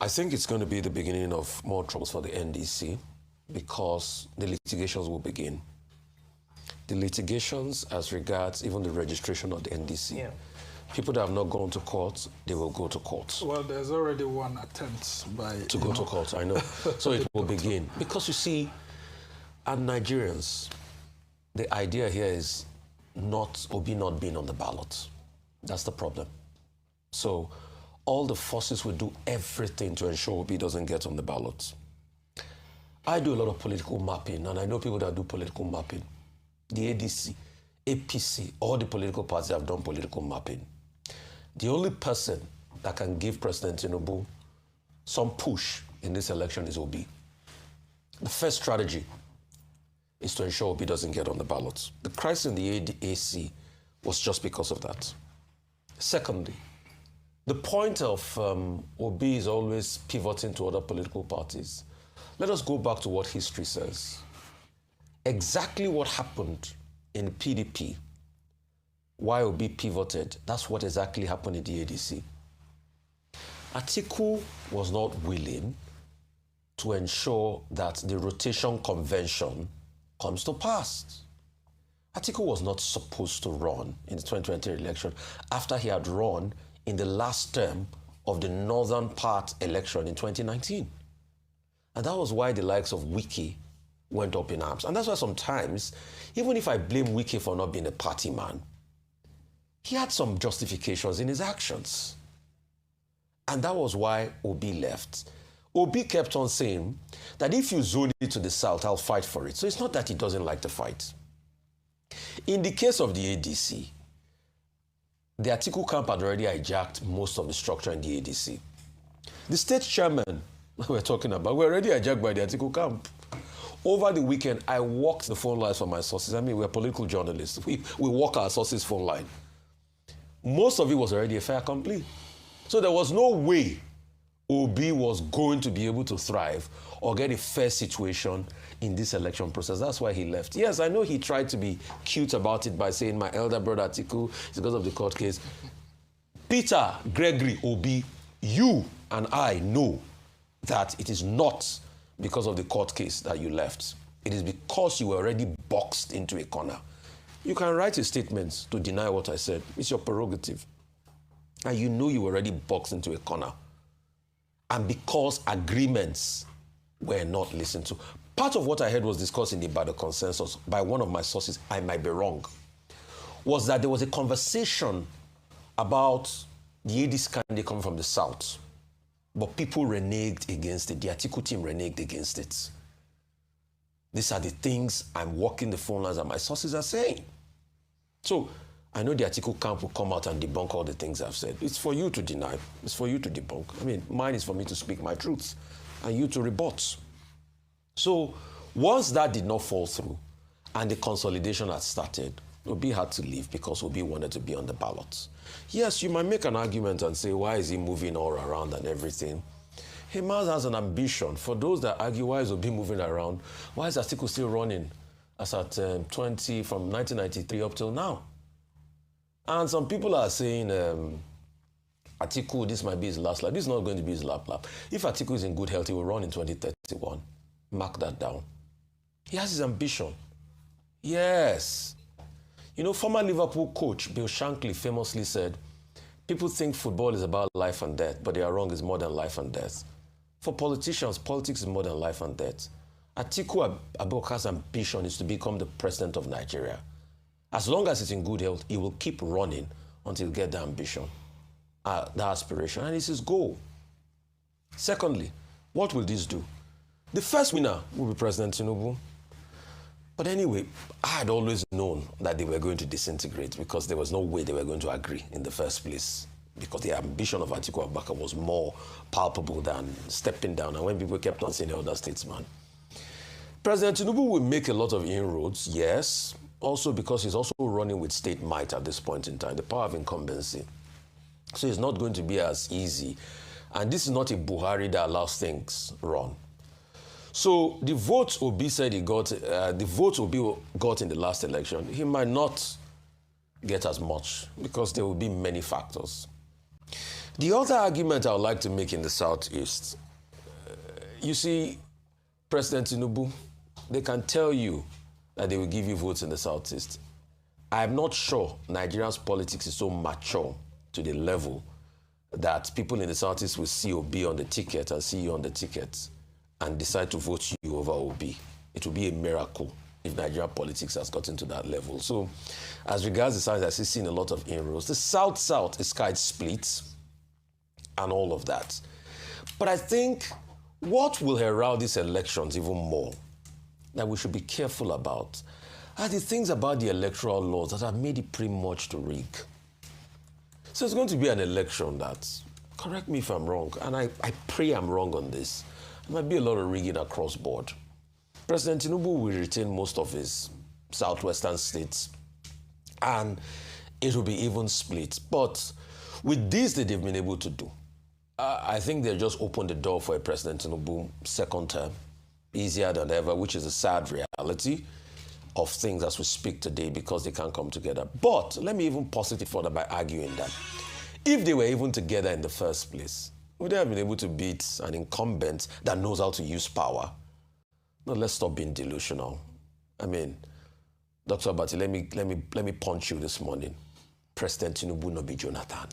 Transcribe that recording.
I think it's going to be the beginning of more troubles for the NDC because the litigations will begin. The litigations as regards even the registration of the NDC. Yeah. People that have not gone to court, they will go to court. Well, there's already one attempt by... To go to court, I know. So it will begin. Because you see, as Nigerians, the idea here is Obi not being on the ballot. That's the problem. So all the forces will do everything to ensure Obi doesn't get on the ballot. I do a lot of political mapping, and I know people that do political mapping. The ADC, APC, all the political parties have done political mapping. The only person that can give President Tinubu some push in this election is Obi. The first strategy is to ensure Obi doesn't get on the ballot. The crisis in the ADC was just because of that. Secondly, the point of Obi is always pivoting to other political parties. Let us go back to what history says. Exactly what happened in PDP, why Obi pivoted, that's what exactly happened in the ADC. Atiku was not willing to ensure that the rotation convention comes to pass. Atiku was not supposed to run in the 2020 election after he had run in the last term of the northern part election in 2019. And that was why the likes of Wiki went up in arms. And that's why sometimes, even if I blame Wiki for not being a party man, he had some justifications in his actions. And that was why Obi left. Obi kept on saying that if you zone it to the south, I'll fight for it. So it's not that he doesn't like to fight. In the case of the ADC, the Atiku camp had already hijacked most of the structure in the ADC. The state chairman we're talking about were already hijacked by the Atiku camp. Over the weekend, I walked the phone lines for my sources. I mean, we're political journalists. We walk our sources' phone line. Most of it was already a fait accompli. So there was no way Obi was going to be able to thrive or get a fair situation in this election process. That's why he left. Yes, I know he tried to be cute about it by saying my elder brother Atiku is because of the court case. Peter, Gregory, Obi, you and I know that it is not because of the court case that you left. It is because you were already boxed into a corner. You can write a statement to deny what I said. It's your prerogative. And you know you were already boxed into a corner. And because agreements were not listened to. Part of what I heard was discussed in the Ibadan consensus by one of my sources, I might be wrong, was that there was a conversation about the ADC candidate coming from the south. But people reneged against it. The Atiku team reneged against it. These are the things I'm walking the phone lines and my sources are saying. So I know the Atiku camp will come out and debunk all the things I've said. It's for you to deny. It's for you to debunk. I mean, mine is for me to speak my truths and you to rebut. So once that did not fall through and the consolidation had started, Obi had to leave because Obi wanted to be on the ballot. Yes, you might make an argument and say, why is he moving all around and everything? He has an ambition. For those that argue, why is Obi moving around? Why is Atiku still running as at 20 from 1993 up till now? And some people are saying, Atiku, this might be his last lap. This is not going to be his lap. If Atiku is in good health, he will run in 2031. Mark that down. He has his ambition. Yes. You know, former Liverpool coach Bill Shankly famously said, people think football is about life and death, but they are wrong, it's more than life and death. For politicians, politics is more than life and death. Atiku Abubakar's ambition is to become the president of Nigeria. As long as he's in good health, he will keep running until he gets the ambition, the aspiration, and it's his goal. Secondly, what will this do? The first winner will be President Tinubu. But anyway, I had always known that they were going to disintegrate because there was no way they were going to agree in the first place because the ambition of Atiku Abubakar was more palpable than stepping down. And when people kept on saying elder statesman. President Tinubu will make a lot of inroads, yes, also because he's also running with state might at this point in time, the power of incumbency. So it's not going to be as easy. And this is not a Buhari that allows things run. So the votes Obi said he got, the votes Obi got in the last election, he might not get as much because there will be many factors. The other argument I would like to make in the Southeast, you see, President Tinubu, they can tell you that they will give you votes in the Southeast. I'm not sure Nigeria's politics is so mature to the level that people in the Southeast will see Obi on the ticket and see you on the ticket and decide to vote you over Obi. It will be a miracle if Nigerian politics has gotten to that level. So, as regards the South, I see seen a lot of inroads. The South-South is quite split and all of that. But I think what will herald these elections even more that we should be careful about are the things about the electoral laws that have made it pretty much to rig. So it's going to be an election that, correct me if I'm wrong, and I pray I'm wrong on this, there might be a lot of rigging across board. President Tinubu will retain most of his southwestern states, and it will be even split. But with this that they've been able to do, I think they just opened the door for a President Tinubu second term, easier than ever, which is a sad reality of things as we speak today because they can't come together. But let me even pause it further by arguing that if they were even together in the first place, would they have been able to beat an incumbent that knows how to use power? No, let's stop being delusional. I mean, Dr. Abati, let me punch you this morning. President Tinubu no be Jonathan.